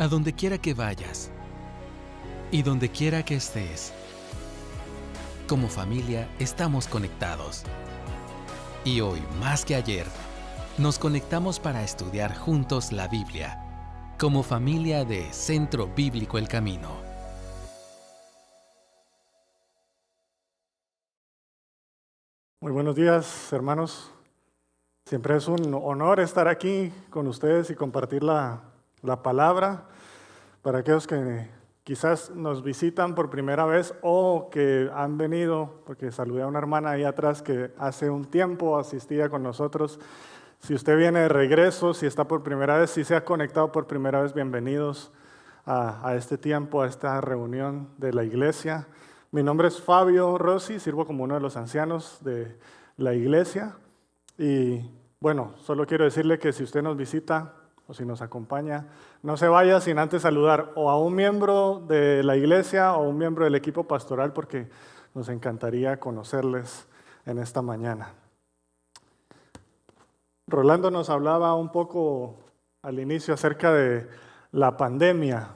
a donde quiera que vayas y donde quiera que estés. Como familia estamos conectados. Y hoy, más que ayer, nos conectamos para estudiar juntos la Biblia, como familia de Centro Bíblico El Camino. Muy buenos días, hermanos. Siempre es un honor estar aquí con ustedes y compartir la palabra. Para aquellos que quizás nos visitan por primera vez o que han venido, porque saludé a una hermana ahí atrás que hace un tiempo asistía con nosotros. Si usted viene de regreso, si está por primera vez, si se ha conectado por primera vez, bienvenidos a este tiempo, a esta reunión de la iglesia. Mi nombre es Fabio Rossi, sirvo como uno de los ancianos de la iglesia. Y bueno, solo quiero decirle que si usted nos visita o si nos acompaña, no se vaya sin antes saludar o a un miembro de la iglesia o un miembro del equipo pastoral, porque nos encantaría conocerles en esta mañana. Rolando nos hablaba un poco al inicio acerca de la pandemia.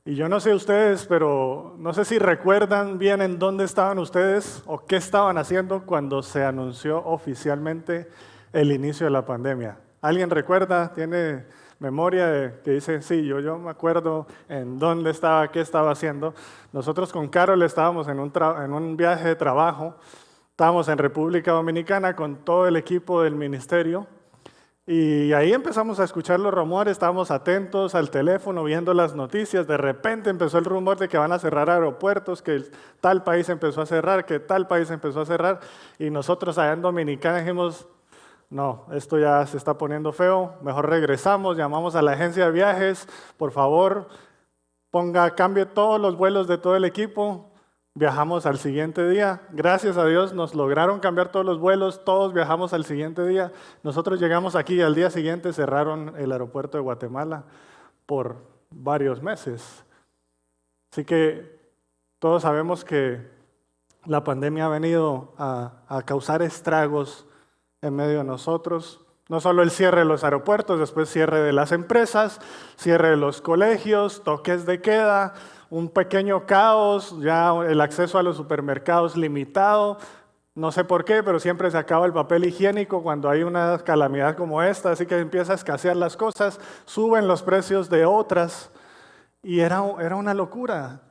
Y yo no sé ustedes, pero no sé si recuerdan bien en dónde estaban ustedes o qué estaban haciendo cuando se anunció oficialmente el inicio de la pandemia. ¿Alguien recuerda? ¿Tiene memoria que dice, sí, yo me acuerdo en dónde estaba, qué estaba haciendo? Nosotros con Carol estábamos en un viaje de trabajo, estábamos en República Dominicana con todo el equipo del ministerio. Y ahí empezamos a escuchar los rumores, estábamos atentos al teléfono, viendo las noticias. De repente empezó el rumor de que van a cerrar aeropuertos, que tal país empezó a cerrar, que tal país empezó a cerrar. Y nosotros allá en Dominicana dijimos, no, esto ya se está poniendo feo, mejor regresamos, llamamos a la agencia de viajes, por favor, cambie todos los vuelos de todo el equipo. Viajamos al siguiente día. Gracias a Dios nos lograron cambiar todos los vuelos, todos viajamos al siguiente día. Nosotros llegamos aquí y al día siguiente cerraron el aeropuerto de Guatemala por varios meses. Así que todos sabemos que la pandemia ha venido a causar estragos en medio de nosotros. No solo el cierre de los aeropuertos, después cierre de las empresas, cierre de los colegios, toques de queda, un pequeño caos, ya el acceso a los supermercados limitado. No sé por qué, pero siempre se acaba el papel higiénico cuando hay una calamidad como esta, así que empieza a escasear las cosas, suben los precios de otras y era una locura.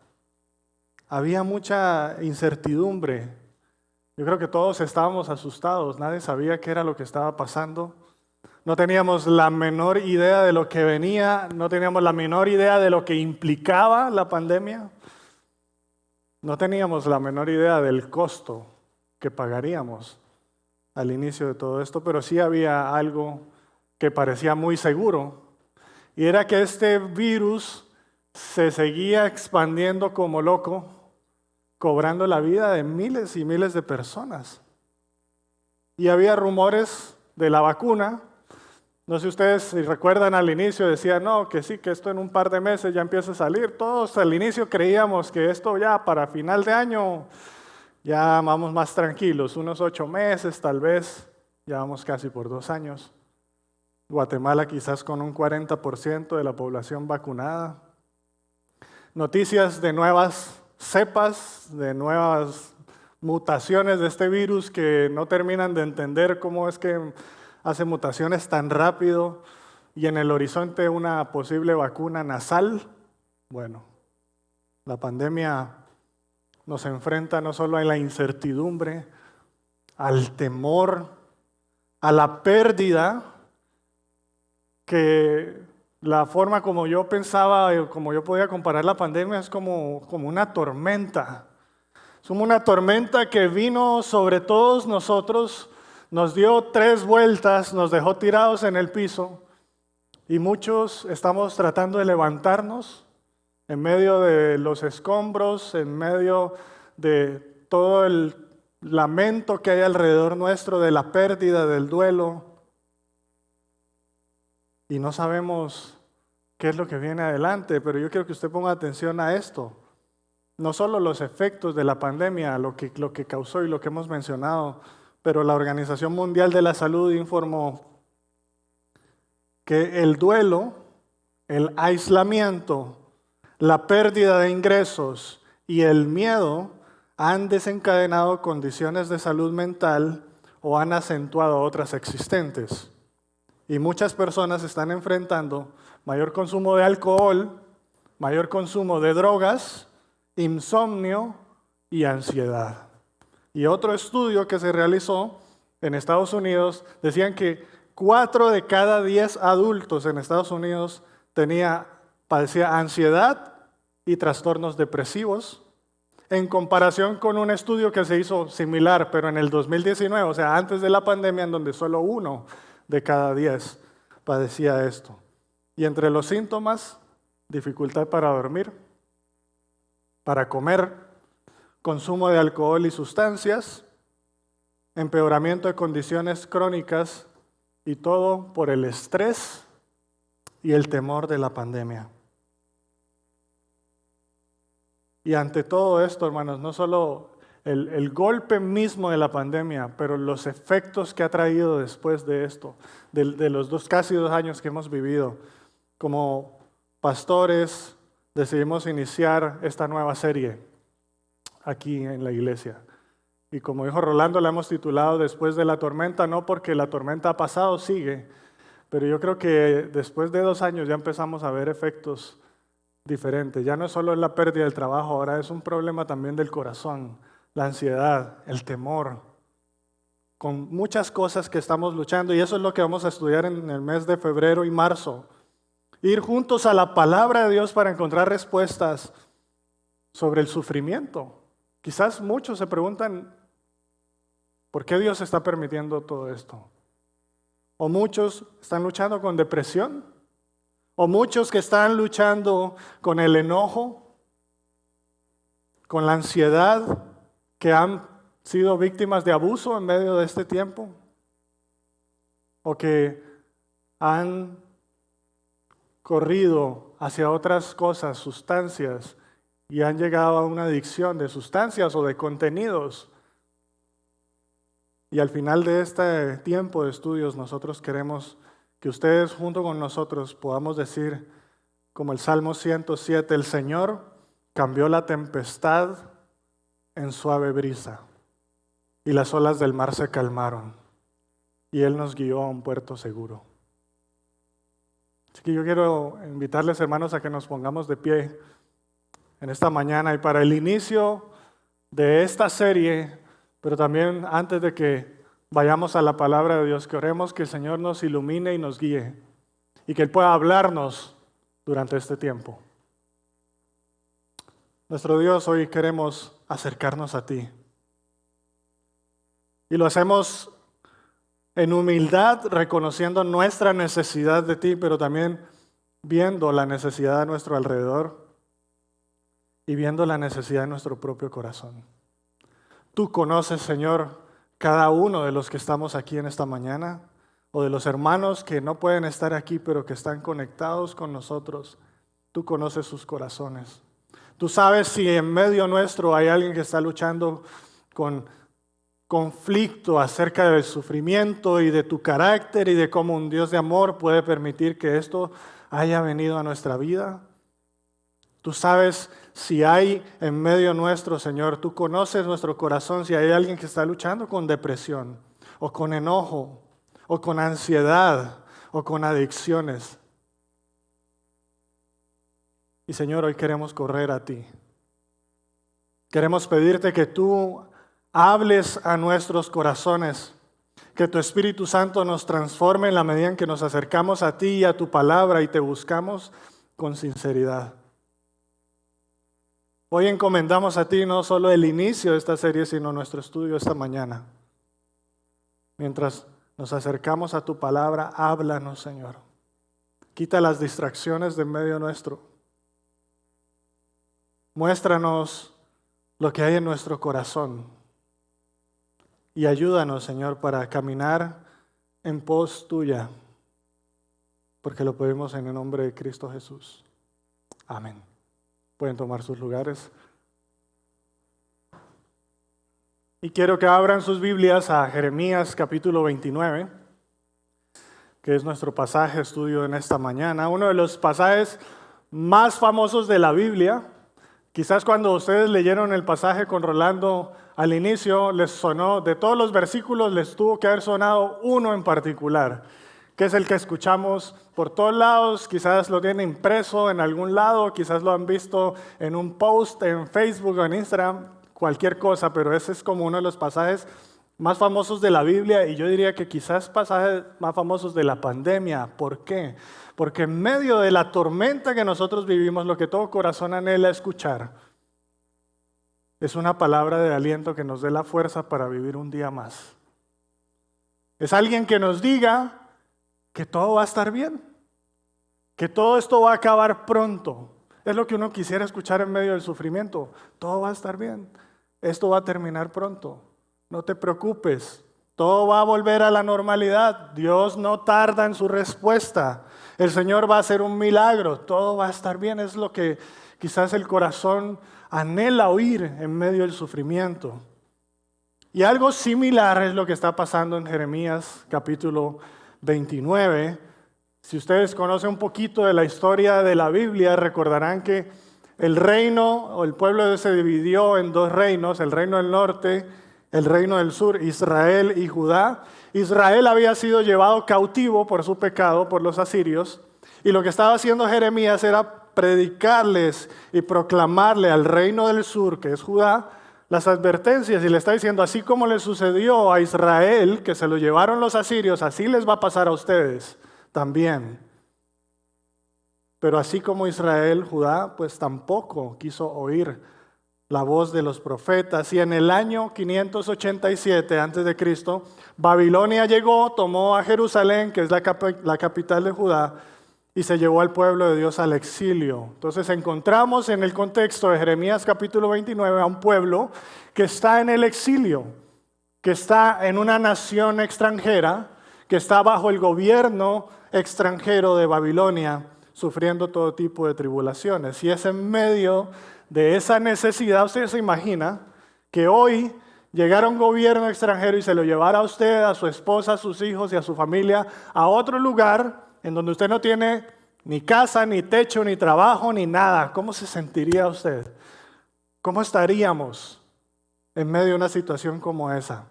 Había mucha incertidumbre. Yo creo que todos estábamos asustados, nadie sabía qué era lo que estaba pasando. No teníamos la menor idea de lo que venía, no teníamos la menor idea de lo que implicaba la pandemia. No teníamos la menor idea del costo que pagaríamos al inicio de todo esto, pero sí había algo que parecía muy seguro, y era que este virus se seguía expandiendo como loco, cobrando la vida de miles y miles de personas. Y había rumores de la vacuna. No sé ustedes si recuerdan al inicio, decían, no, que sí, que esto en un par de meses ya empieza a salir. Todos al inicio creíamos que esto ya para final de año ya vamos más tranquilos, unos 8 meses tal vez, ya vamos casi por 2 años. Guatemala quizás con un 40% de la población vacunada. Noticias de nuevas cepas, de nuevas mutaciones de este virus que no terminan de entender cómo es que hace mutaciones tan rápido, y en el horizonte una posible vacuna nasal. Bueno, la pandemia nos enfrenta no solo a la incertidumbre, al temor, a la pérdida, que la forma como yo pensaba, como yo podía comparar la pandemia es como una tormenta. Es como una tormenta que vino sobre todos nosotros, nos dio 3 vueltas, nos dejó tirados en el piso y muchos estamos tratando de levantarnos en medio de los escombros, en medio de todo el lamento que hay alrededor nuestro, de la pérdida, del duelo. Y no sabemos qué es lo que viene adelante, pero yo quiero que usted ponga atención a esto. No solo los efectos de la pandemia, lo que causó y lo que hemos mencionado, pero la Organización Mundial de la Salud informó que el duelo el aislamiento, la pérdida de ingresos y el miedo han desencadenado condiciones de salud mental o han acentuado otras existentes. Y muchas personas están enfrentando mayor consumo de alcohol, mayor consumo de drogas, insomnio y ansiedad. Y otro estudio que se realizó en Estados Unidos decían que 4 de cada 10 adultos en Estados Unidos padecía ansiedad y trastornos depresivos, en comparación con un estudio que se hizo similar, pero en el 2019, o sea, antes de la pandemia, en donde solo 1 de cada 10 padecía esto. Y entre los síntomas, dificultad para dormir, para comer, consumo de alcohol y sustancias, empeoramiento de condiciones crónicas y todo por el estrés y el temor de la pandemia. Y ante todo esto, hermanos, no solo el golpe mismo de la pandemia, pero los efectos que ha traído después de esto, de los casi 2 años que hemos vivido. Como pastores decidimos iniciar esta nueva serie aquí en la iglesia. Y como dijo Rolando, la hemos titulado Después de la tormenta, no porque la tormenta ha pasado, sigue, pero yo creo que después de 2 años ya empezamos a ver efectos diferentes. Ya no es solo la pérdida del trabajo, ahora es un problema también del corazón, la ansiedad, el temor, con muchas cosas que estamos luchando, y eso es lo que vamos a estudiar en el mes de febrero y marzo. Ir juntos a la palabra de Dios para encontrar respuestas sobre el sufrimiento. Quizás muchos se preguntan, ¿por qué Dios está permitiendo todo esto? O muchos están luchando con depresión, o muchos que están luchando con el enojo, con la ansiedad, que han sido víctimas de abuso en medio de este tiempo, o que han corrido hacia otras cosas, sustancias, y han llegado a una adicción de sustancias o de contenidos. Y al final de este tiempo de estudios, nosotros queremos que ustedes junto con nosotros podamos decir, como el Salmo 107, el Señor cambió la tempestad en suave brisa, y las olas del mar se calmaron, y Él nos guió a un puerto seguro. Así que yo quiero invitarles, hermanos, a que nos pongamos de pie en esta mañana y para el inicio de esta serie, pero también antes de que vayamos a la palabra de Dios, que oremos que el Señor nos ilumine y nos guíe y que Él pueda hablarnos durante este tiempo. Nuestro Dios, hoy queremos acercarnos a ti y lo hacemos en humildad, reconociendo nuestra necesidad de ti, pero también viendo la necesidad de nuestro alrededor y viendo la necesidad de nuestro propio corazón. Tú conoces, Señor, cada uno de los que estamos aquí en esta mañana, o de los hermanos que no pueden estar aquí, pero que están conectados con nosotros. Tú conoces sus corazones. Tú sabes si en medio nuestro hay alguien que está luchando con conflicto acerca del sufrimiento y de tu carácter y de cómo un Dios de amor puede permitir que esto haya venido a nuestra vida. Tú sabes si hay en medio nuestro, Señor, tú conoces nuestro corazón, si hay alguien que está luchando con depresión o con enojo o con ansiedad o con adicciones. Y Señor, hoy queremos correr a ti. Queremos pedirte que tú hables a nuestros corazones, que tu Espíritu Santo nos transforme en la medida en que nos acercamos a ti y a tu palabra y te buscamos con sinceridad. Hoy encomendamos a ti no solo el inicio de esta serie, sino nuestro estudio esta mañana. Mientras nos acercamos a tu palabra, háblanos, Señor. Quita las distracciones de en medio nuestro. Muéstranos lo que hay en nuestro corazón. Y ayúdanos, Señor, para caminar en pos tuya, porque lo pedimos en el nombre de Cristo Jesús. Amén. Pueden tomar sus lugares. Y quiero que abran sus Biblias a Jeremías capítulo 29. que es nuestro pasaje de estudio en esta mañana. Uno de los pasajes más famosos de la Biblia. Quizás cuando ustedes leyeron el pasaje con Rolando al inicio, les sonó, de todos los versículos, les tuvo que haber sonado uno en particular, que es el que escuchamos por todos lados. Quizás lo tienen impreso en algún lado, quizás lo han visto en un post en Facebook o en Instagram, cualquier cosa, pero ese es como uno de los pasajes más famosos de la Biblia, y yo diría que quizás pasajes más famosos de la pandemia. ¿Por qué? Porque en medio de la tormenta que nosotros vivimos, lo que todo corazón anhela escuchar es una palabra de aliento que nos dé la fuerza para vivir un día más. Es alguien que nos diga que todo va a estar bien, que todo esto va a acabar pronto. Es lo que uno quisiera escuchar en medio del sufrimiento. Todo va a estar bien, esto va a terminar pronto. No te preocupes, todo va a volver a la normalidad. Dios no tarda en su respuesta. El Señor va a hacer un milagro, todo va a estar bien. Es lo que quizás el corazón anhela oír en medio del sufrimiento. Y algo similar es lo que está pasando en Jeremías capítulo 29. Si ustedes conocen un poquito de la historia de la Biblia, recordarán que el reino o el pueblo se dividió en dos reinos, el reino del norte, el reino del sur, Israel y Judá. Israel había sido llevado cautivo por su pecado, por los asirios, y lo que estaba haciendo Jeremías era predicarles y proclamarle al reino del sur, que es Judá, las advertencias, y le está diciendo, así como le sucedió a Israel, que se lo llevaron los asirios, así les va a pasar a ustedes también. Pero así como Israel, Judá, pues tampoco quiso oír la voz de los profetas. Y en el año 587 a.C., Babilonia llegó, tomó a Jerusalén, que es la capital de Judá, y se llevó al pueblo de Dios al exilio. Entonces encontramos en el contexto de Jeremías capítulo 29 a un pueblo que está en el exilio, que está en una nación extranjera, que está bajo el gobierno extranjero de Babilonia, sufriendo todo tipo de tribulaciones. Y es en medio de esa necesidad, usted se imagina que hoy llegara un gobierno extranjero y se lo llevara a usted, a su esposa, a sus hijos y a su familia a otro lugar en donde usted no tiene ni casa, ni techo, ni trabajo, ni nada. ¿Cómo se sentiría usted? ¿Cómo estaríamos en medio de una situación como esa?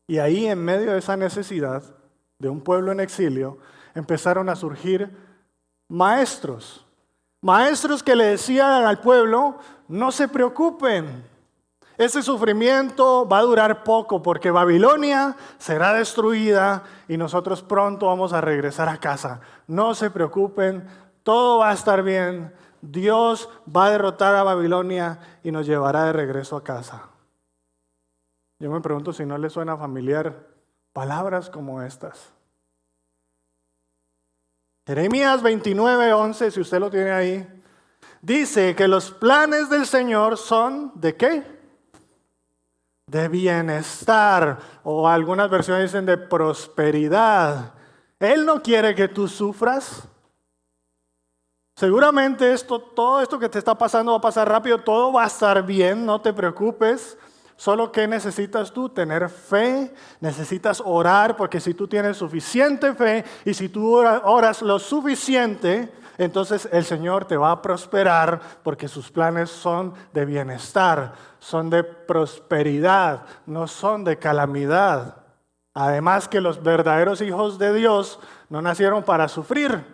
Y ahí, en medio de esa necesidad de un pueblo en exilio, empezaron a surgir maestros que le decían al pueblo, no se preocupen, ese sufrimiento va a durar poco porque Babilonia será destruida y nosotros pronto vamos a regresar a casa. No se preocupen, todo va a estar bien, Dios va a derrotar a Babilonia y nos llevará de regreso a casa. Yo me pregunto si no le suena familiar palabras como estas. Jeremías 29:11, si usted lo tiene ahí, dice que los planes del Señor son ¿de qué? De bienestar, o algunas versiones dicen de prosperidad. Él no quiere que tú sufras. Seguramente todo esto que te está pasando va a pasar rápido, todo va a estar bien, no te preocupes. Solo que necesitas tú tener fe, necesitas orar, porque si tú tienes suficiente fe y si tú oras lo suficiente, entonces el Señor te va a prosperar porque sus planes son de bienestar, son de prosperidad, no son de calamidad. Además que los verdaderos hijos de Dios no nacieron para sufrir.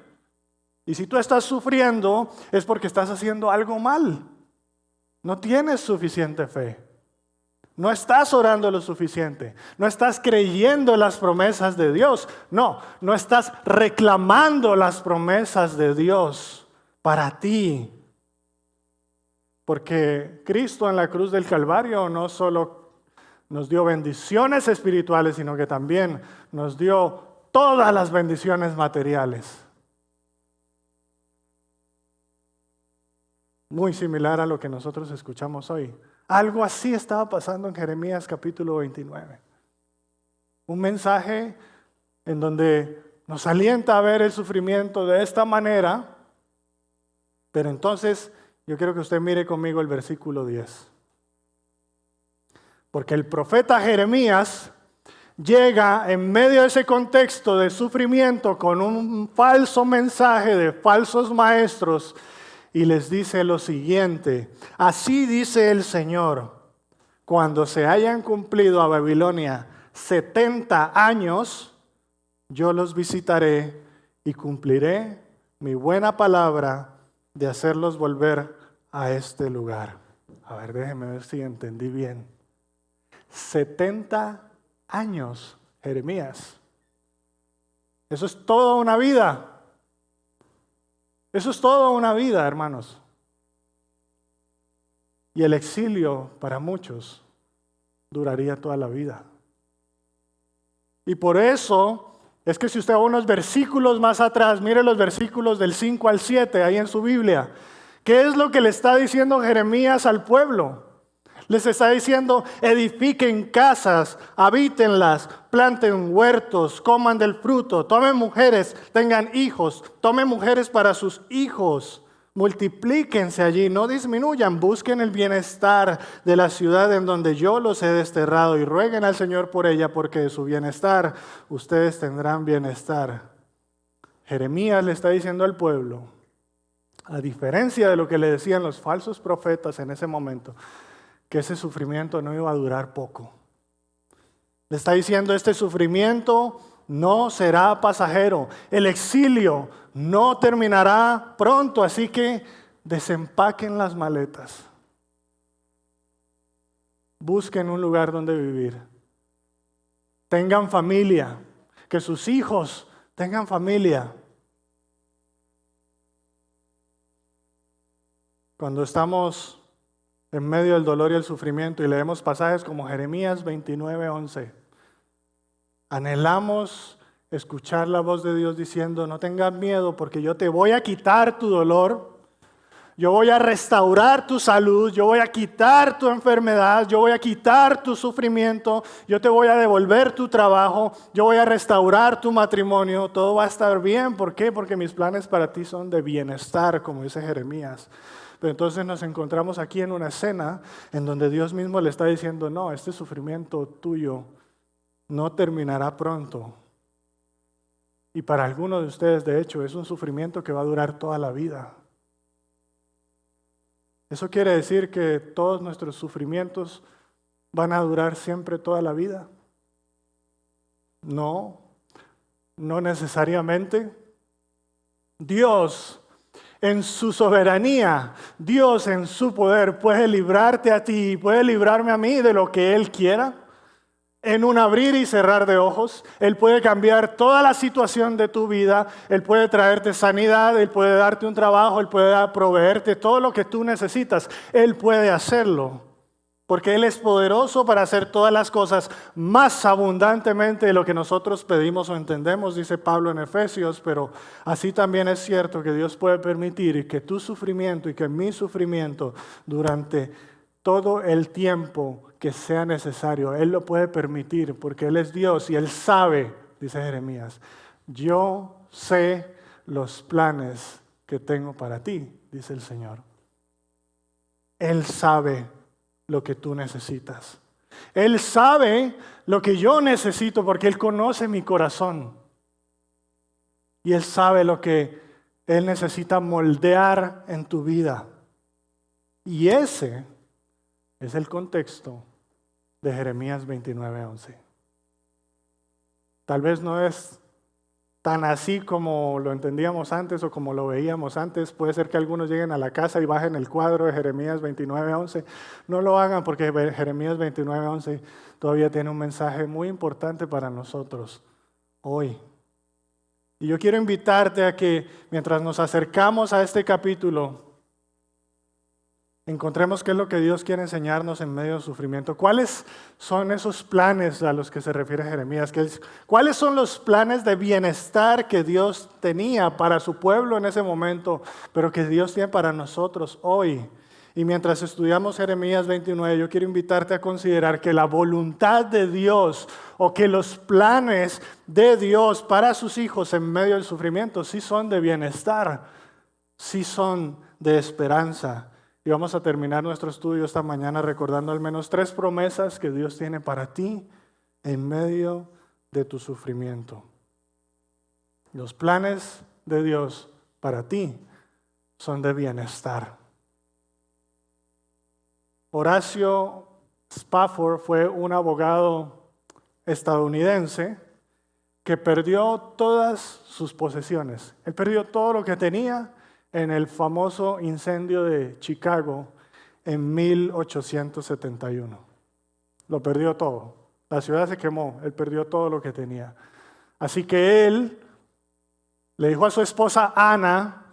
Y si tú estás sufriendo es porque estás haciendo algo mal. No tienes suficiente fe. No estás orando lo suficiente, no estás creyendo las promesas de Dios, no estás reclamando las promesas de Dios para ti. Porque Cristo en la cruz del Calvario no solo nos dio bendiciones espirituales, sino que también nos dio todas las bendiciones materiales. Muy similar a lo que nosotros escuchamos hoy. Algo así estaba pasando en Jeremías capítulo 29. Un mensaje en donde nos alienta a ver el sufrimiento de esta manera, pero entonces yo quiero que usted mire conmigo el versículo 10. Porque el profeta Jeremías llega en medio de ese contexto de sufrimiento con un falso mensaje de falsos maestros y les dice lo siguiente: así dice el Señor, cuando se hayan cumplido a Babilonia 70 años, yo los visitaré y cumpliré mi buena palabra de hacerlos volver a este lugar. A ver, déjenme ver si entendí bien. 70 años, Jeremías. Eso es toda una vida. Eso es toda una vida, hermanos. Y el exilio para muchos duraría toda la vida. Y por eso es que si usted va unos versículos más atrás, mire los versículos del 5 al 7 ahí en su Biblia. ¿Qué es lo que le está diciendo Jeremías al pueblo? Les está diciendo: edifiquen casas, habítenlas, planten huertos, coman del fruto, tomen mujeres, tengan hijos, tomen mujeres para sus hijos, multiplíquense allí, no disminuyan, busquen el bienestar de la ciudad en donde yo los he desterrado y rueguen al Señor por ella, porque de su bienestar ustedes tendrán bienestar. Jeremías le está diciendo al pueblo, a diferencia de lo que le decían los falsos profetas en ese momento, que ese sufrimiento no iba a durar poco. Le está diciendo: este sufrimiento no será pasajero. El exilio no terminará pronto, así que desempaquen las maletas. Busquen un lugar donde vivir. Tengan familia, que sus hijos tengan familia. Cuando estamos en medio del dolor y el sufrimiento y leemos pasajes como Jeremías 29:11, anhelamos escuchar la voz de Dios diciendo: no tengas miedo, porque yo te voy a quitar tu dolor, yo voy a restaurar tu salud, yo voy a quitar tu enfermedad, yo voy a quitar tu sufrimiento, yo te voy a devolver tu trabajo, yo voy a restaurar tu matrimonio, todo va a estar bien. ¿Por qué? Porque mis planes para ti son de bienestar, como dice Jeremías. Pero entonces nos encontramos aquí en una escena en donde Dios mismo le está diciendo: no, este sufrimiento tuyo no terminará pronto. Y para algunos de ustedes, de hecho, es un sufrimiento que va a durar toda la vida. ¿Eso quiere decir que todos nuestros sufrimientos van a durar siempre toda la vida? No, no necesariamente. Dios, en su soberanía, Dios en su poder puede librarte a ti, puede librarme a mí de lo que Él quiera. En un abrir y cerrar de ojos, Él puede cambiar toda la situación de tu vida. Él puede traerte sanidad, Él puede darte un trabajo, Él puede proveerte todo lo que tú necesitas. Él puede hacerlo, porque Él es poderoso para hacer todas las cosas más abundantemente de lo que nosotros pedimos o entendemos, dice Pablo en Efesios. Pero así también es cierto que Dios puede permitir que tu sufrimiento y que mi sufrimiento durante todo el tiempo que sea necesario, Él lo puede permitir, porque Él es Dios y Él sabe, dice Jeremías: yo sé los planes que tengo para ti, dice el Señor. Él sabe lo que tú necesitas. Él sabe lo que yo necesito, porque Él conoce mi corazón. Y Él sabe lo que Él necesita moldear en tu vida. Y ese es el contexto de Jeremías 29:11. Tal vez no es tan así como lo entendíamos antes o como lo veíamos antes. Puede ser que algunos lleguen a la casa y bajen el cuadro de Jeremías 29:11. No lo hagan, porque Jeremías 29:11 todavía tiene un mensaje muy importante para nosotros hoy. Y yo quiero invitarte a que mientras nos acercamos a este capítulo, encontremos qué es lo que Dios quiere enseñarnos en medio del sufrimiento. ¿Cuáles son esos planes a los que se refiere Jeremías? ¿Cuáles son los planes de bienestar que Dios tenía para su pueblo en ese momento, pero que Dios tiene para nosotros hoy? Y mientras estudiamos Jeremías 29, yo quiero invitarte a considerar que la voluntad de Dios o que los planes de Dios para sus hijos en medio del sufrimiento sí son de bienestar, sí son de esperanza. Y vamos a terminar nuestro estudio esta mañana recordando al menos 3 promesas que Dios tiene para ti en medio de tu sufrimiento. Los planes de Dios para ti son de bienestar. Horacio Spafford fue un abogado estadounidense que perdió todas sus posesiones. Él perdió todo lo que tenía en el famoso incendio de Chicago en 1871. Lo perdió todo. La ciudad se quemó, él perdió todo lo que tenía. Así que él le dijo a su esposa Ana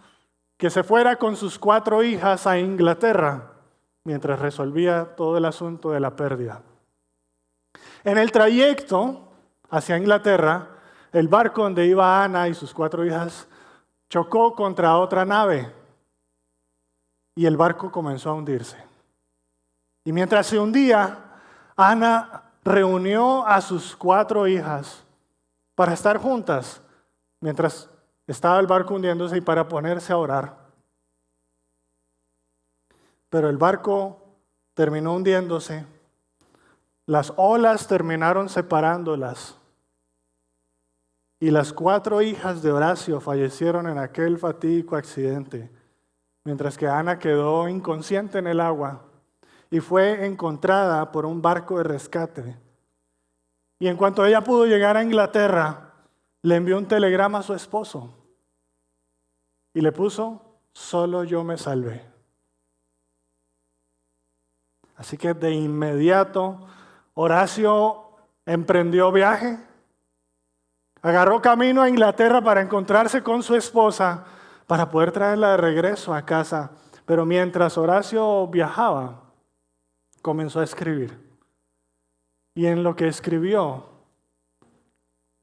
que se fuera con sus 4 hijas a Inglaterra mientras resolvía todo el asunto de la pérdida. En el trayecto hacia Inglaterra, el barco donde iba Ana y sus 4 hijas chocó contra otra nave y el barco comenzó a hundirse. Y mientras se hundía, Ana reunió a sus 4 hijas para estar juntas mientras estaba el barco hundiéndose y para ponerse a orar. Pero el barco terminó hundiéndose, las olas terminaron separándolas y las 4 hijas de Horacio fallecieron en aquel fatídico accidente, mientras que Ana quedó inconsciente en el agua y fue encontrada por un barco de rescate. Y en cuanto ella pudo llegar a Inglaterra, le envió un telegrama a su esposo y le puso: solo yo me salvé. Así que de inmediato Horacio emprendió viaje, agarró camino a Inglaterra para encontrarse con su esposa, para poder traerla de regreso a casa. Pero mientras Horacio viajaba, comenzó a escribir. Y en lo que escribió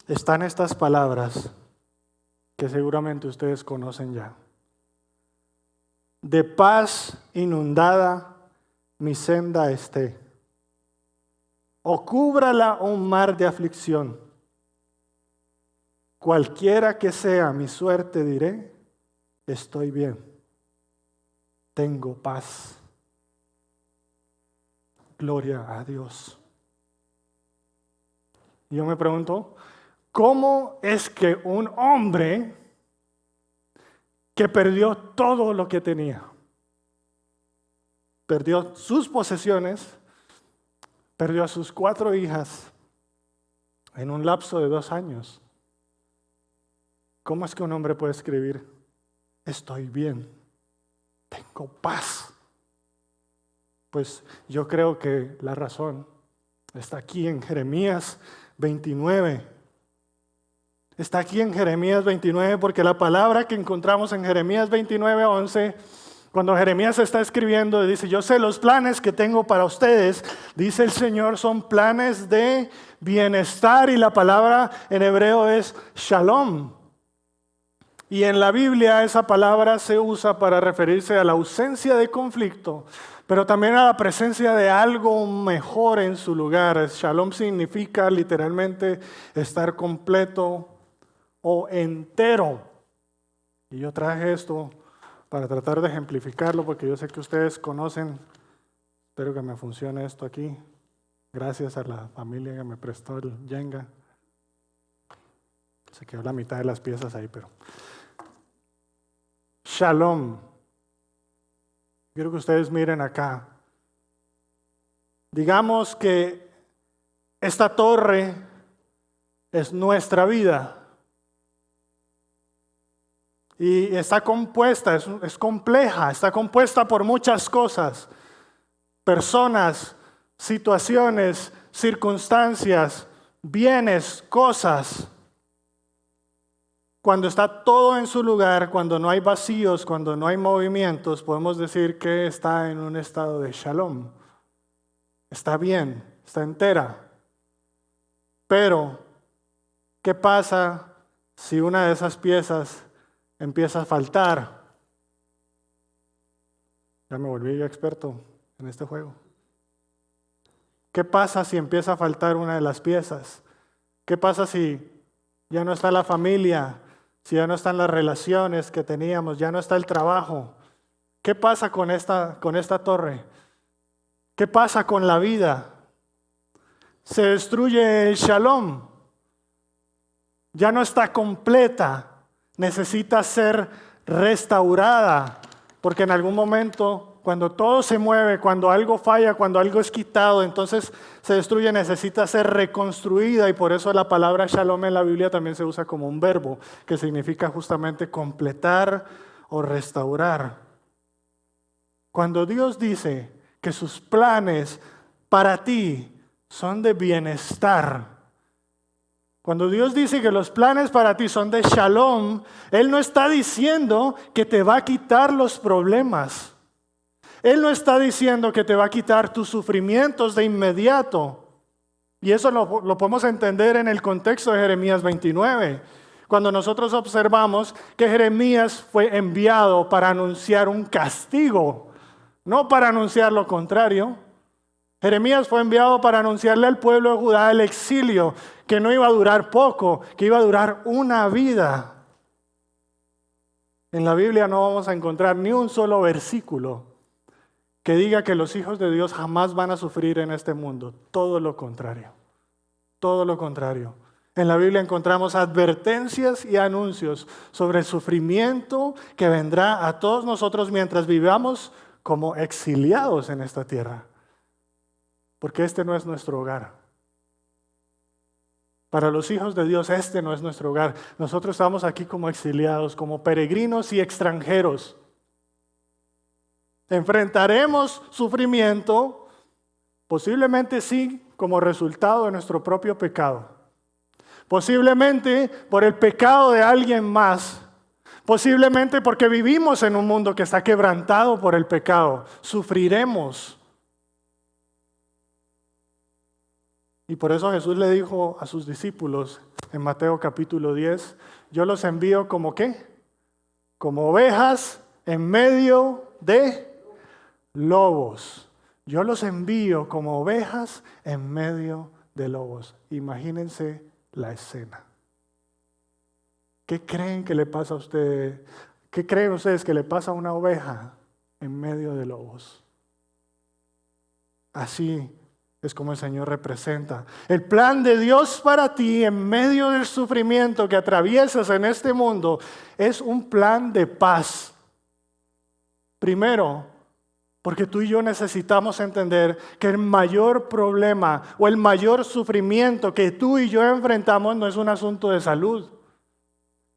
están estas palabras que seguramente ustedes conocen ya. De paz inundada mi senda esté, o cúbrala un mar de aflicción. Cualquiera que sea mi suerte diré, estoy bien, tengo paz. Gloria a Dios. Y yo me pregunto, ¿cómo es que un hombre que perdió todo lo que tenía, perdió sus posesiones, perdió a sus 4 hijas en un lapso de 2 años, cómo es que un hombre puede escribir, estoy bien, tengo paz? Pues yo creo que la razón está aquí en Jeremías 29. Está aquí en Jeremías 29 porque la palabra que encontramos en Jeremías 29:11, cuando Jeremías está escribiendo, dice: yo sé los planes que tengo para ustedes, dice el Señor, son planes de bienestar, y la palabra en hebreo es shalom. Y en la Biblia esa palabra se usa para referirse a la ausencia de conflicto, pero también a la presencia de algo mejor en su lugar. Shalom significa literalmente estar completo o entero. Y yo traje esto para tratar de ejemplificarlo, porque yo sé que ustedes conocen. Espero que me funcione esto aquí. Gracias a la familia que me prestó el Jenga. Se quedó la mitad de las piezas ahí, pero... Shalom. Quiero que ustedes miren acá. Digamos que esta torre es nuestra vida. Y está compuesta, es compleja, está compuesta por muchas cosas. Personas, situaciones, circunstancias, bienes, cosas. Cuando está todo en su lugar, cuando no hay vacíos, cuando no hay movimientos, podemos decir que está en un estado de shalom. Está bien, está entera. Pero, ¿qué pasa si una de esas piezas empieza a faltar? Ya me volví yo experto en este juego. ¿Qué pasa si empieza a faltar una de las piezas? ¿Qué pasa si ya no está la familia? Si ya no están las relaciones que teníamos, ya no está el trabajo. ¿Qué pasa con esta torre? ¿Qué pasa con la vida? Se destruye el shalom. ya no está completa, necesita ser restaurada, porque en algún momento, cuando todo se mueve, cuando algo falla, cuando algo es quitado, entonces se destruye, necesita ser reconstruida, y por eso la palabra shalom en la Biblia también se usa como un verbo, que significa justamente completar o restaurar. Cuando Dios dice que sus planes para ti son de bienestar, cuando Dios dice que los planes para ti son de shalom, Él no está diciendo que te va a quitar los problemas. Él no está diciendo que te va a quitar tus sufrimientos de inmediato. Y eso lo podemos entender en el contexto de Jeremías 29. Cuando nosotros observamos que Jeremías fue enviado para anunciar un castigo, no para anunciar lo contrario. Jeremías fue enviado para anunciarle al pueblo de Judá el exilio, que no iba a durar poco, que iba a durar una vida. En la Biblia no vamos a encontrar ni un solo versículo que diga que los hijos de Dios jamás van a sufrir en este mundo. Todo lo contrario. Todo lo contrario. En la Biblia encontramos advertencias y anuncios sobre el sufrimiento que vendrá a todos nosotros mientras vivamos como exiliados en esta tierra. Porque este no es nuestro hogar. Para los hijos de Dios, este no es nuestro hogar. Nosotros estamos aquí como exiliados, como peregrinos y extranjeros. Enfrentaremos sufrimiento, posiblemente sí, como resultado de nuestro propio pecado. Posiblemente por el pecado de alguien más. Posiblemente porque vivimos en un mundo que está quebrantado por el pecado. Sufriremos. Y por eso Jesús le dijo a sus discípulos en Mateo capítulo 10, yo los envío como ¿qué? Como ovejas en medio de lobos. Yo los envío como ovejas en medio de lobos. Imagínense la escena. ¿Qué creen que le pasa a ustedes? ¿Qué creen ustedes que le pasa a una oveja en medio de lobos? Así es como el Señor representa. El plan de Dios para ti en medio del sufrimiento que atraviesas en este mundo es un plan de paz. Primero, porque tú y yo necesitamos entender que el mayor problema o el mayor sufrimiento que tú y yo enfrentamos no es un asunto de salud.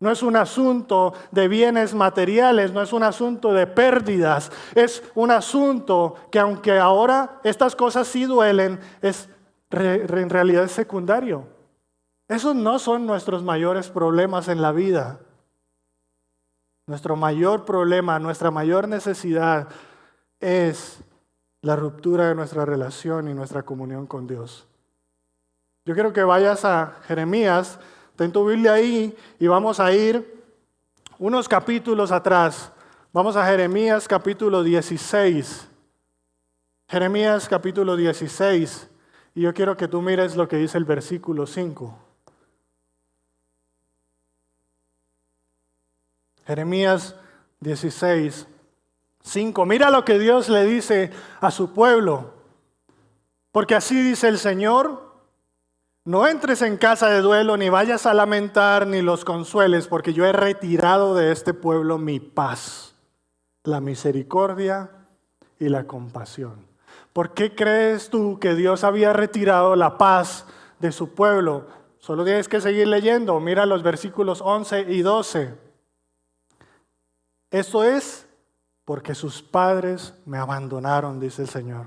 No es un asunto de bienes materiales, no es un asunto de pérdidas, es un asunto que aunque ahora estas cosas sí duelen, en realidad es secundario. Esos no son nuestros mayores problemas en la vida. Nuestro mayor problema, nuestra mayor necesidad es la ruptura de nuestra relación y nuestra comunión con Dios. Yo quiero que vayas a Jeremías. Ten tu Biblia ahí y vamos a ir unos capítulos atrás. Vamos a Jeremías capítulo 16. Jeremías capítulo 16. Y yo quiero que tú mires lo que dice el versículo 5. Jeremías 16, 5. Mira lo que Dios le dice a su pueblo. Porque así dice el Señor. No entres en casa de duelo, ni vayas a lamentar, ni los consueles, porque yo he retirado de este pueblo mi paz, la misericordia y la compasión. ¿Por qué crees tú que Dios había retirado la paz de su pueblo? Solo tienes que seguir leyendo. Mira los versículos 11 y 12. Esto es porque sus padres me abandonaron, dice el Señor.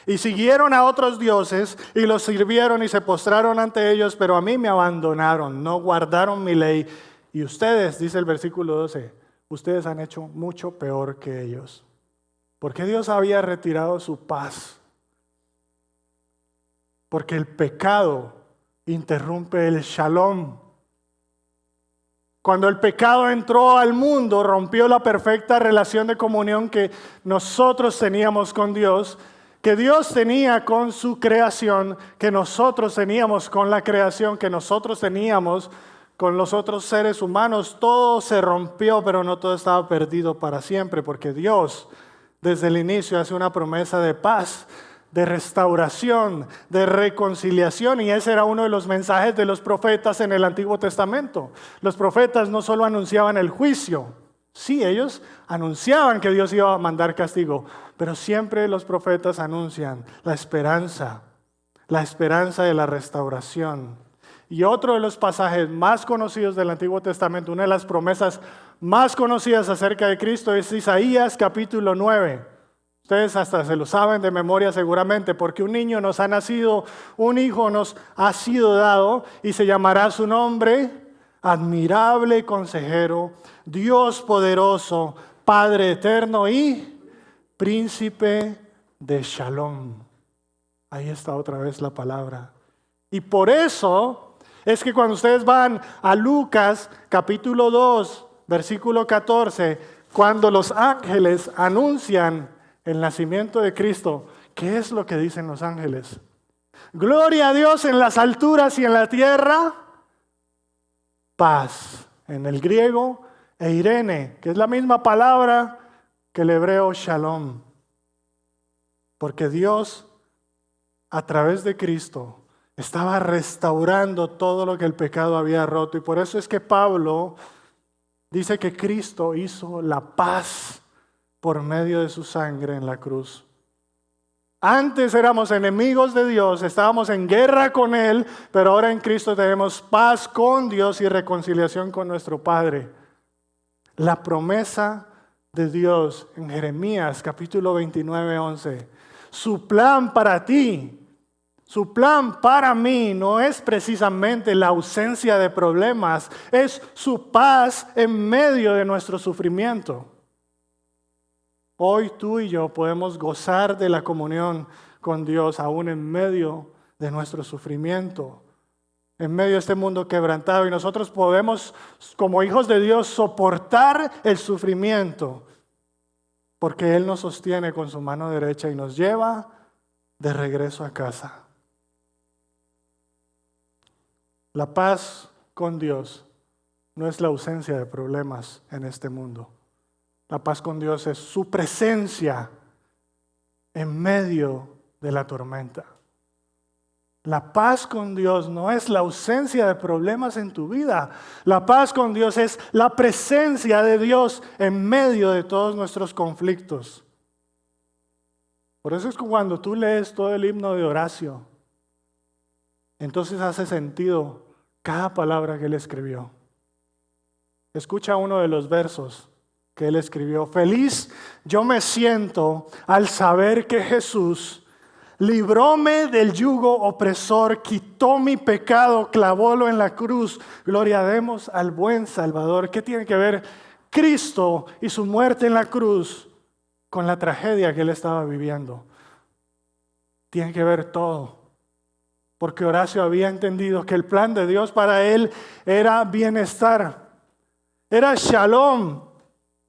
Y siguieron a otros dioses y los sirvieron y se postraron ante ellos, pero a mí me abandonaron, no guardaron mi ley. Y ustedes, dice el versículo 12, ustedes han hecho mucho peor que ellos. ¿Por qué Dios había retirado su paz? Porque el pecado interrumpe el shalom. Cuando el pecado entró al mundo, rompió la perfecta relación de comunión que nosotros teníamos con Dios, que Dios tenía con su creación, que nosotros teníamos con la creación, que nosotros teníamos con los otros seres humanos. Todo se rompió, pero no todo estaba perdido para siempre, porque Dios desde el inicio hace una promesa de paz. de restauración, de reconciliación, y ese era uno de los mensajes de los profetas en el Antiguo Testamento. Los profetas no solo anunciaban el juicio, sí, ellos anunciaban que Dios iba a mandar castigo, pero siempre los profetas anuncian la esperanza de la restauración. Y otro de los pasajes más conocidos del Antiguo Testamento, una de las promesas más conocidas acerca de Cristo es Isaías capítulo 9. Ustedes hasta se lo saben de memoria seguramente, porque un niño nos ha nacido, un hijo nos ha sido dado, y se llamará su nombre Admirable Consejero, Dios Poderoso, Padre Eterno y Príncipe de Shalom. Ahí está otra vez la palabra. Y por eso es que cuando ustedes van a Lucas capítulo 2, versículo 14, cuando los ángeles anuncian el nacimiento de Cristo, ¿qué es lo que dicen los ángeles? Gloria a Dios en las alturas y en la tierra, paz. En el griego, eirene, que es la misma palabra que el hebreo shalom. Porque Dios, a través de Cristo, estaba restaurando todo lo que el pecado había roto. Y por eso es que Pablo dice que Cristo hizo la paz por medio de su sangre en la cruz. Antes éramos enemigos de Dios, estábamos en guerra con Él, pero ahora en Cristo tenemos paz con Dios y reconciliación con nuestro Padre. La promesa de Dios en Jeremías capítulo 29, 11. Su plan para ti, su plan para mí no es precisamente la ausencia de problemas, es su paz en medio de nuestro sufrimiento. Hoy tú y yo podemos gozar de la comunión con Dios aún en medio de nuestro sufrimiento, en medio de este mundo quebrantado, y nosotros podemos, como hijos de Dios, soportar el sufrimiento porque Él nos sostiene con su mano derecha y nos lleva de regreso a casa. La paz con Dios no es la ausencia de problemas en este mundo. La paz con Dios es su presencia en medio de la tormenta. La paz con Dios no es la ausencia de problemas en tu vida. La paz con Dios es la presencia de Dios en medio de todos nuestros conflictos. Por eso es que cuando tú lees todo el himno de Horacio, entonces hace sentido cada palabra que él escribió. Escucha uno de los versos que él escribió. Feliz yo me siento al saber que Jesús libróme del yugo opresor, quitó mi pecado, clavólo en la cruz. Gloria demos al buen Salvador. ¿Qué tiene que ver Cristo y su muerte en la cruz con la tragedia que él estaba viviendo? Tiene que ver todo. Porque Horacio había entendido que el plan de Dios para él era bienestar, era shalom.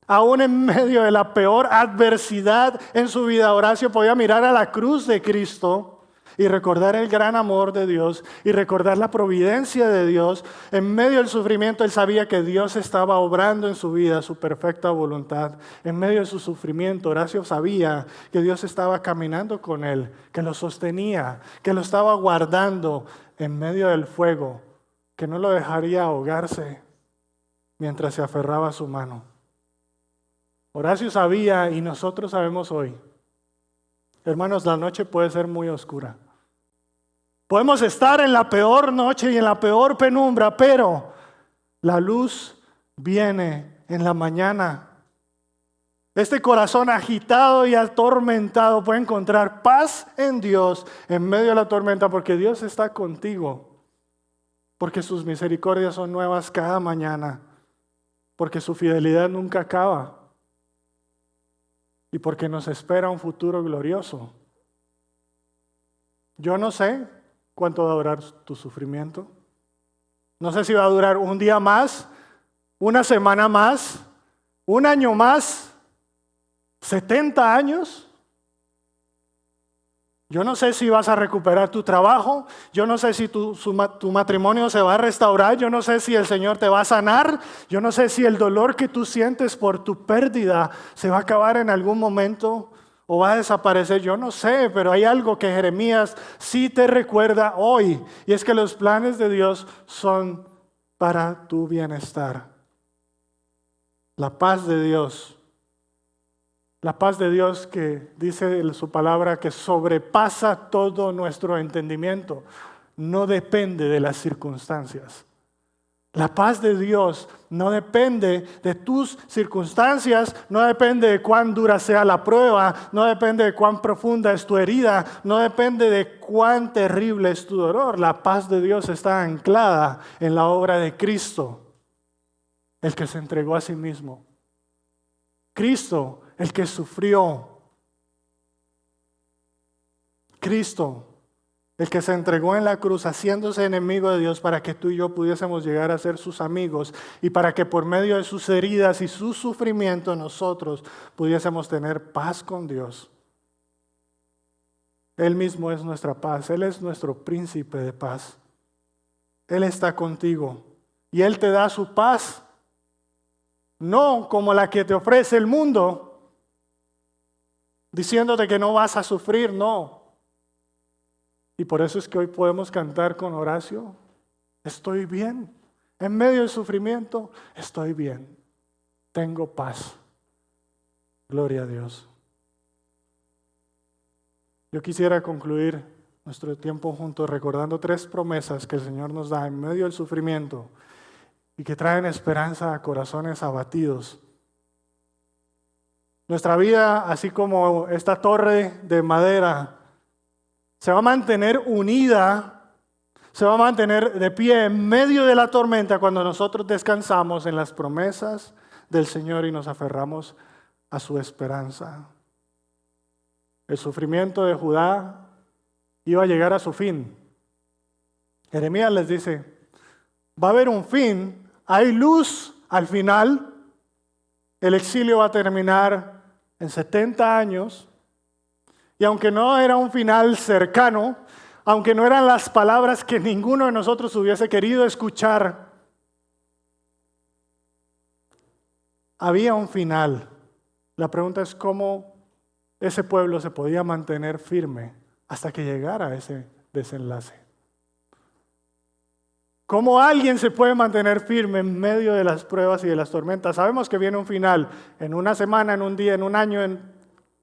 Aún en medio de la peor adversidad en su vida, Horacio podía mirar a la cruz de Cristo y recordar el gran amor de Dios y recordar la providencia de Dios. En medio del sufrimiento, él sabía que Dios estaba obrando en su vida su perfecta voluntad. En medio de su sufrimiento, Horacio sabía que Dios estaba caminando con él, que lo sostenía, que lo estaba guardando en medio del fuego, que no lo dejaría ahogarse mientras se aferraba a su mano. Horacio sabía y nosotros sabemos hoy. Hermanos, la noche puede ser muy oscura. Podemos estar en la peor noche y en la peor penumbra, pero la luz viene en la mañana. Este corazón agitado y atormentado puede encontrar paz en Dios en medio de la tormenta, porque Dios está contigo, porque sus misericordias son nuevas cada mañana, porque su fidelidad nunca acaba. Y porque nos espera un futuro glorioso. Yo no sé cuánto va a durar tu sufrimiento. No sé si va a durar un día más, una semana más, un año más, 70 años. Yo no sé si vas a recuperar tu trabajo, yo no sé si tu matrimonio se va a restaurar, yo no sé si el Señor te va a sanar, yo no sé si el dolor que tú sientes por tu pérdida se va a acabar en algún momento o va a desaparecer, yo no sé, pero hay algo que Jeremías sí te recuerda hoy, y es que los planes de Dios son para tu bienestar. La paz de Dios. La paz de Dios que dice en su palabra que sobrepasa todo nuestro entendimiento, no depende de las circunstancias. La paz de Dios no depende de tus circunstancias, no depende de cuán dura sea la prueba, no depende de cuán profunda es tu herida, no depende de cuán terrible es tu dolor. La paz de Dios está anclada en la obra de Cristo, el que se entregó a sí mismo. Cristo, el que sufrió. Cristo, el que se entregó en la cruz haciéndose enemigo de Dios para que tú y yo pudiésemos llegar a ser sus amigos y para que por medio de sus heridas y su sufrimiento nosotros pudiésemos tener paz con Dios. Él mismo es nuestra paz, Él es nuestro príncipe de paz. Él está contigo y Él te da su paz, no como la que te ofrece el mundo, diciéndote que no vas a sufrir, no. Y por eso es que hoy podemos cantar con Horacio, estoy bien, en medio del sufrimiento, estoy bien, tengo paz. Gloria a Dios. Yo quisiera concluir nuestro tiempo juntos recordando 3 promesas que el Señor nos da en medio del sufrimiento y que traen esperanza a corazones abatidos. Nuestra vida, así como esta torre de madera, se va a mantener unida, se va a mantener de pie en medio de la tormenta cuando nosotros descansamos en las promesas del Señor y nos aferramos a su esperanza. El sufrimiento de Judá iba a llegar a su fin. Jeremías les dice, va a haber un fin, hay luz al final, el exilio va a terminar en 70 años, y aunque no era un final cercano, aunque no eran las palabras que ninguno de nosotros hubiese querido escuchar, había un final. La pregunta es cómo ese pueblo se podía mantener firme hasta que llegara a ese desenlace. ¿Cómo alguien se puede mantener firme en medio de las pruebas y de las tormentas? Sabemos que viene un final, en una semana, en un día, en un año,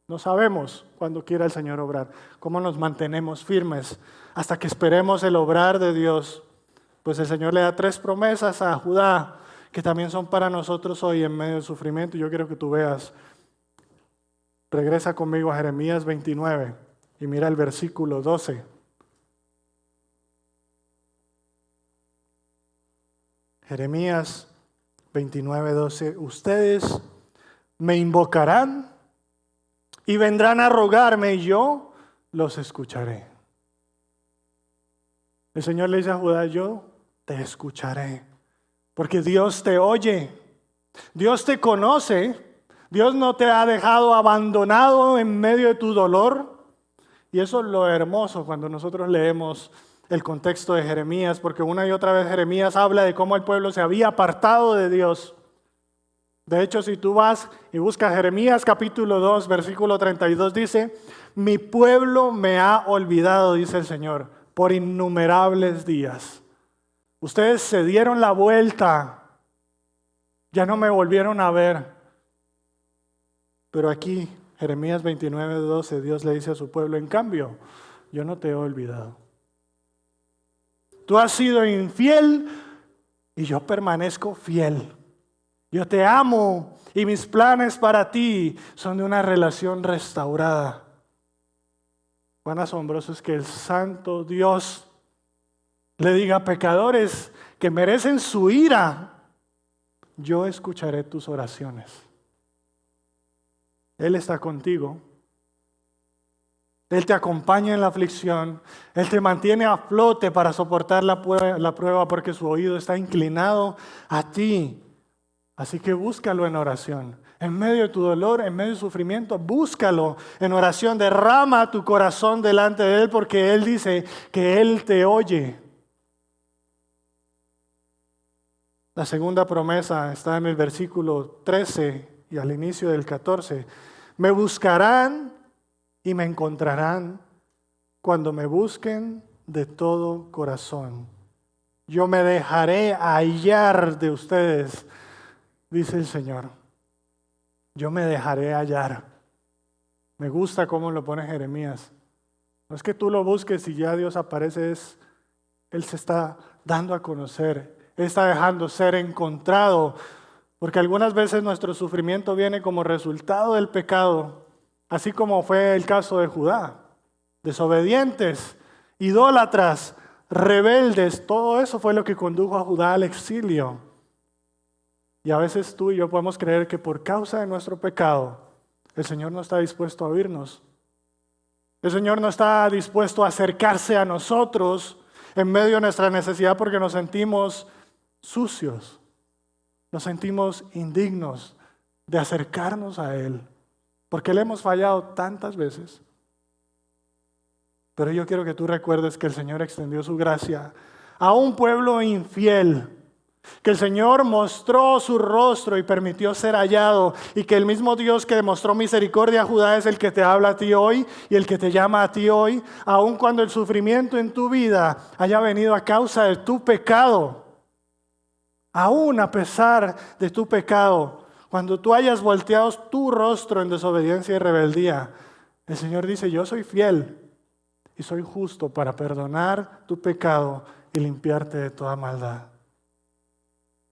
no sabemos cuándo quiera el Señor obrar. ¿Cómo nos mantenemos firmes hasta que esperemos el obrar de Dios? Pues el Señor le da 3 promesas a Judá que también son para nosotros hoy en medio del sufrimiento. Yo quiero que tú veas. Regresa conmigo a Jeremías 29 y mira el versículo 12. Jeremías 29, 12. Ustedes me invocarán y vendrán a rogarme y yo los escucharé. El Señor le dice a Judá, yo te escucharé, porque Dios te oye, Dios te conoce, Dios no te ha dejado abandonado en medio de tu dolor. Y eso es lo hermoso cuando nosotros leemos el contexto de Jeremías, porque una y otra vez Jeremías habla de cómo el pueblo se había apartado de Dios. De hecho, si tú vas y buscas Jeremías capítulo 2, versículo 32, dice, mi pueblo me ha olvidado, dice el Señor, por innumerables días. Ustedes se dieron la vuelta, ya no me volvieron a ver. Pero aquí, Jeremías 29, 12, Dios le dice a su pueblo, en cambio, yo no te he olvidado. Tú has sido infiel y yo permanezco fiel. Yo te amo y mis planes para ti son de una relación restaurada. Cuán asombroso es que el santo Dios le diga a pecadores que merecen su ira, yo escucharé tus oraciones. Él está contigo. Él te acompaña en la aflicción. Él te mantiene a flote para soportar la prueba porque su oído está inclinado a ti. Así que búscalo en oración. En medio de tu dolor, en medio de sufrimiento, búscalo en oración. Derrama tu corazón delante de Él porque Él dice que Él te oye. La segunda promesa está en el versículo 13 y al inicio del 14. Me buscarán y me encontrarán cuando me busquen de todo corazón. Yo me dejaré hallar de ustedes, dice el Señor. Yo me dejaré hallar. Me gusta cómo lo pone Jeremías. No es que tú lo busques y ya Dios aparece, Él se está dando a conocer. Él está dejando ser encontrado. Porque algunas veces nuestro sufrimiento viene como resultado del pecado, así como fue el caso de Judá. Desobedientes, idólatras, rebeldes, todo eso fue lo que condujo a Judá al exilio. Y a veces tú y yo podemos creer que por causa de nuestro pecado, el Señor no está dispuesto a oírnos. El Señor no está dispuesto a acercarse a nosotros en medio de nuestra necesidad porque nos sentimos sucios. Nos sentimos indignos de acercarnos a Él, porque le hemos fallado tantas veces. Pero yo quiero que tú recuerdes que el Señor extendió su gracia a un pueblo infiel, que el Señor mostró su rostro y permitió ser hallado, y que el mismo Dios que demostró misericordia a Judá es el que te habla a ti hoy y el que te llama a ti hoy, aun cuando el sufrimiento en tu vida haya venido a causa de tu pecado. Aún a pesar de tu pecado, cuando tú hayas volteado tu rostro en desobediencia y rebeldía, el Señor dice, yo soy fiel y soy justo para perdonar tu pecado y limpiarte de toda maldad.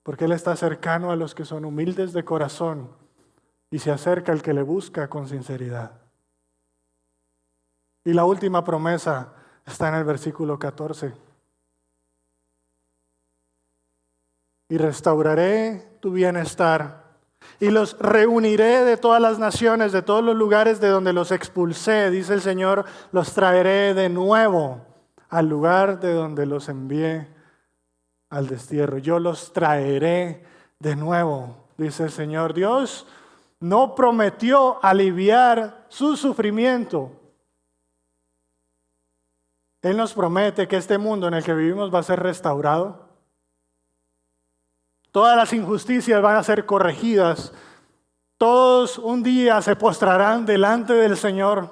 Porque Él está cercano a los que son humildes de corazón y se acerca al que le busca con sinceridad. Y la última promesa está en el versículo 14. Y restauraré tu bienestar, y los reuniré de todas las naciones, de todos los lugares de donde los expulsé, dice el Señor, los traeré de nuevo al lugar de donde los envié al destierro. Yo los traeré de nuevo, dice el Señor. Dios no prometió aliviar su sufrimiento. Él nos promete que este mundo en el que vivimos va a ser restaurado. Todas las injusticias van a ser corregidas. Todos un día se postrarán delante del Señor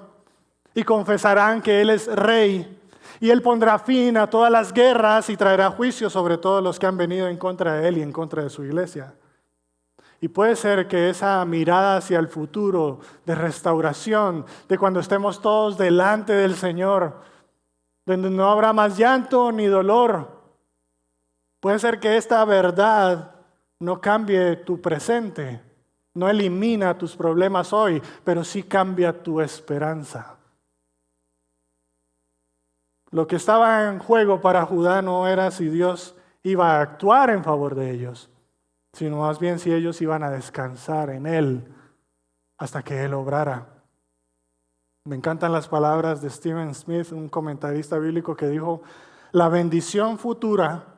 y confesarán que Él es Rey. Y Él pondrá fin a todas las guerras y traerá juicio sobre todos los que han venido en contra de Él y en contra de su iglesia. Y puede ser que esa mirada hacia el futuro de restauración, de cuando estemos todos delante del Señor, donde no habrá más llanto ni dolor, puede ser que esta verdad no cambie tu presente, no elimina tus problemas hoy, pero sí cambia tu esperanza. Lo que estaba en juego para Judá no era si Dios iba a actuar en favor de ellos, sino más bien si ellos iban a descansar en Él hasta que Él obrara. Me encantan las palabras de Stephen Smith, un comentarista bíblico, que dijo, la bendición futura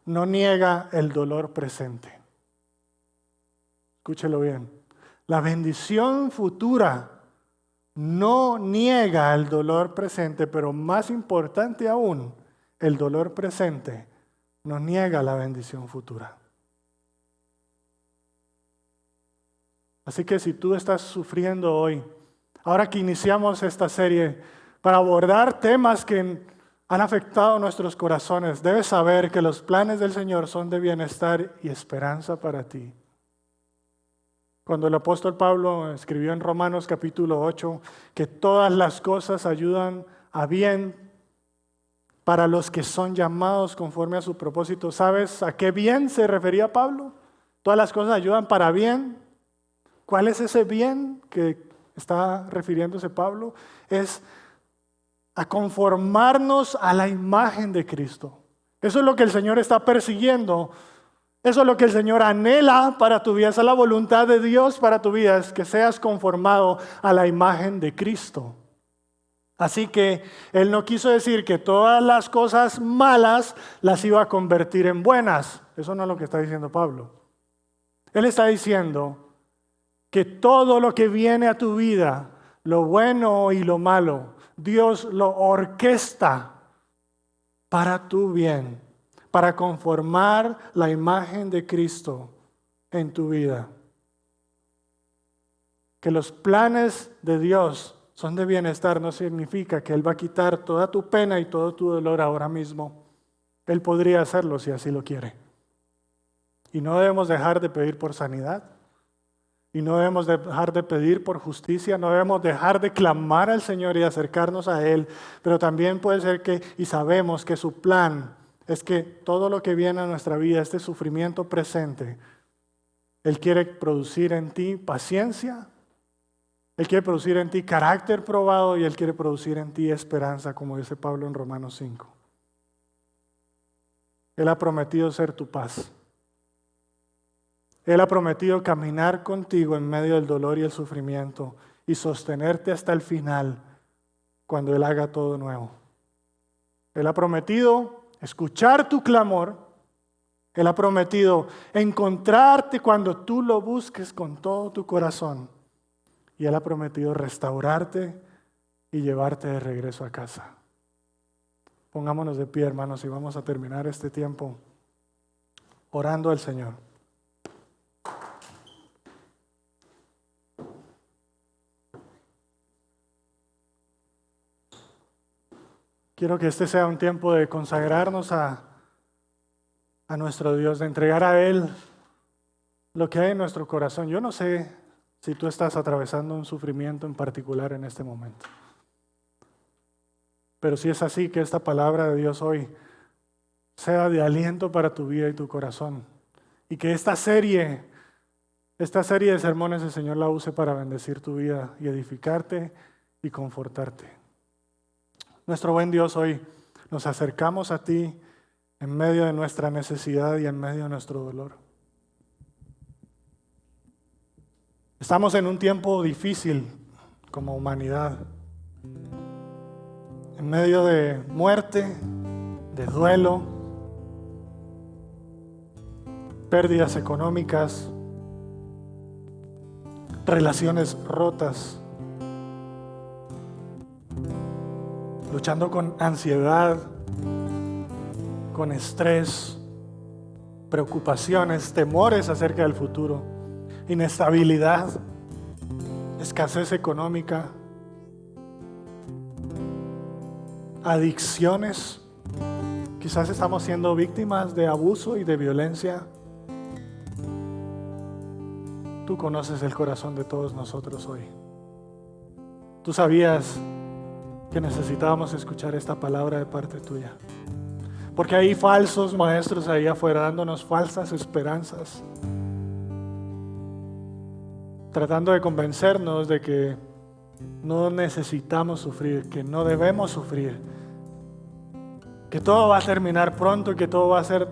no niega el dolor presente. Escúchelo bien. La bendición futura no niega el dolor presente, pero más importante aún, el dolor presente no niega la bendición futura. Así que si tú estás sufriendo hoy, ahora que iniciamos esta serie para abordar temas que han afectado nuestros corazones, debes saber que los planes del Señor son de bienestar y esperanza para ti. Cuando el apóstol Pablo escribió en Romanos capítulo 8 que todas las cosas ayudan a bien para los que son llamados conforme a su propósito, ¿sabes a qué bien se refería Pablo? Todas las cosas ayudan para bien. ¿Cuál es ese bien que está refiriéndose Pablo? Es a conformarnos a la imagen de Cristo. Eso es lo que el Señor está persiguiendo. Eso es lo que el Señor anhela para tu vida. Esa es la voluntad de Dios para tu vida, es que seas conformado a la imagen de Cristo. Así que Él no quiso decir que todas las cosas malas las iba a convertir en buenas. Eso no es lo que está diciendo Pablo. Él está diciendo que todo lo que viene a tu vida, lo bueno y lo malo, Dios lo orquesta para tu bien, para conformar la imagen de Cristo en tu vida. Que los planes de Dios son de bienestar, no significa que Él va a quitar toda tu pena y todo tu dolor ahora mismo. Él podría hacerlo si así lo quiere. Y no debemos dejar de pedir por sanidad. Y no debemos dejar de pedir por justicia. No debemos dejar de clamar al Señor y acercarnos a Él. Pero también puede ser que, y sabemos que su plan es que todo lo que viene a nuestra vida, este sufrimiento presente, Él quiere producir en ti paciencia. Él quiere producir en ti carácter probado y Él quiere producir en ti esperanza, como dice Pablo en Romanos 5. Él ha prometido ser tu paz. Él ha prometido caminar contigo en medio del dolor y el sufrimiento y sostenerte hasta el final cuando Él haga todo nuevo. Él ha prometido escuchar tu clamor. Él ha prometido encontrarte cuando tú lo busques con todo tu corazón. Y Él ha prometido restaurarte y llevarte de regreso a casa. Pongámonos de pie, hermanos, y vamos a terminar este tiempo orando al Señor. Quiero que este sea un tiempo de consagrarnos a nuestro Dios, de entregar a Él lo que hay en nuestro corazón. Yo no sé si tú estás atravesando un sufrimiento en particular en este momento. Pero si es así, que esta palabra de Dios hoy sea de aliento para tu vida y tu corazón. Y que esta serie de sermones el Señor la use para bendecir tu vida y edificarte y confortarte. Nuestro buen Dios, hoy nos acercamos a ti en medio de nuestra necesidad y en medio de nuestro dolor. Estamos en un tiempo difícil como humanidad, en medio de muerte, de duelo, pérdidas económicas, relaciones rotas, luchando con ansiedad, con estrés, preocupaciones, temores acerca del futuro, inestabilidad, escasez económica, adicciones. Quizás estamos siendo víctimas de abuso y de violencia. Tú conoces el corazón de todos nosotros hoy. Tú sabías que necesitábamos escuchar esta palabra de parte tuya. Porque hay falsos maestros ahí afuera dándonos falsas esperanzas, tratando de convencernos de que no necesitamos sufrir, que no debemos sufrir, que todo va a terminar pronto y que todo va a ser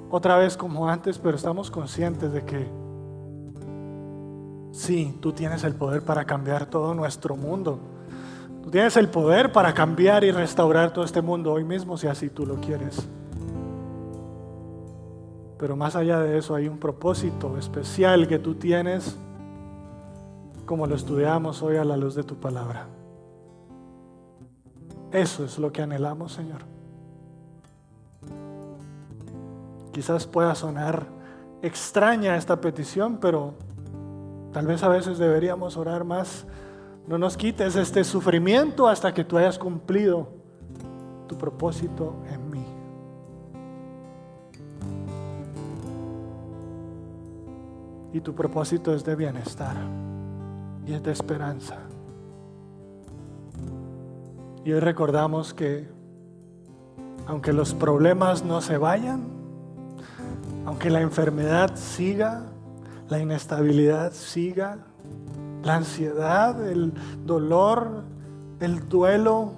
otra vez como antes, pero estamos conscientes de que sí, tú tienes el poder para cambiar todo nuestro mundo. Tú tienes el poder para cambiar y restaurar todo este mundo hoy mismo si así tú lo quieres. Pero más allá de eso hay un propósito especial que tú tienes, como lo estudiamos hoy a la luz de tu palabra. Eso es lo que anhelamos, Señor. Quizás pueda sonar extraña esta petición, pero tal vez a veces deberíamos orar más. No nos quites este sufrimiento hasta que tú hayas cumplido tu propósito en mí. Y tu propósito es de bienestar y es de esperanza. Y hoy recordamos que aunque los problemas no se vayan, aunque la enfermedad siga, la inestabilidad siga, la ansiedad, el dolor, el duelo,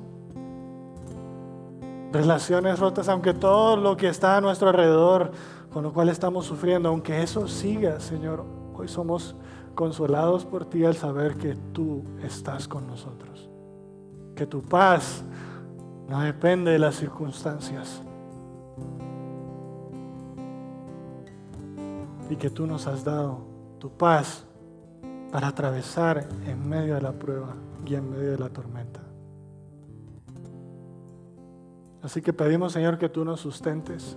relaciones rotas, aunque todo lo que está a nuestro alrededor, con lo cual estamos sufriendo, aunque eso siga, Señor, hoy somos consolados por ti al saber que tú estás con nosotros, que tu paz no depende de las circunstancias y que tú nos has dado tu paz para atravesar en medio de la prueba y en medio de la tormenta. Así que pedimos, Señor, que tú nos sustentes.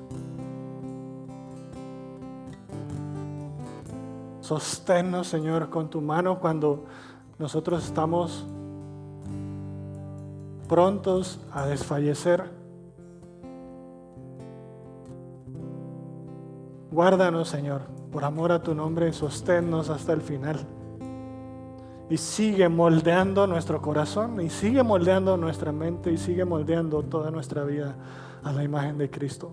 Sosténnos, Señor, con tu mano cuando nosotros estamos prontos a desfallecer. Guárdanos, Señor, por amor a tu nombre, sosténnos hasta el final. Y sigue moldeando nuestro corazón, y sigue moldeando nuestra mente, y sigue moldeando toda nuestra vida a la imagen de Cristo.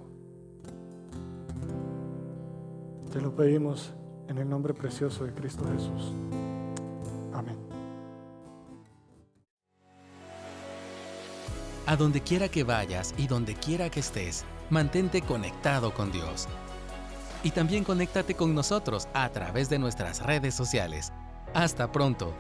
Te lo pedimos en el nombre precioso de Cristo Jesús. Amén. A donde quiera que vayas y donde quiera que estés, mantente conectado con Dios. Y también conéctate con nosotros a través de nuestras redes sociales. Hasta pronto.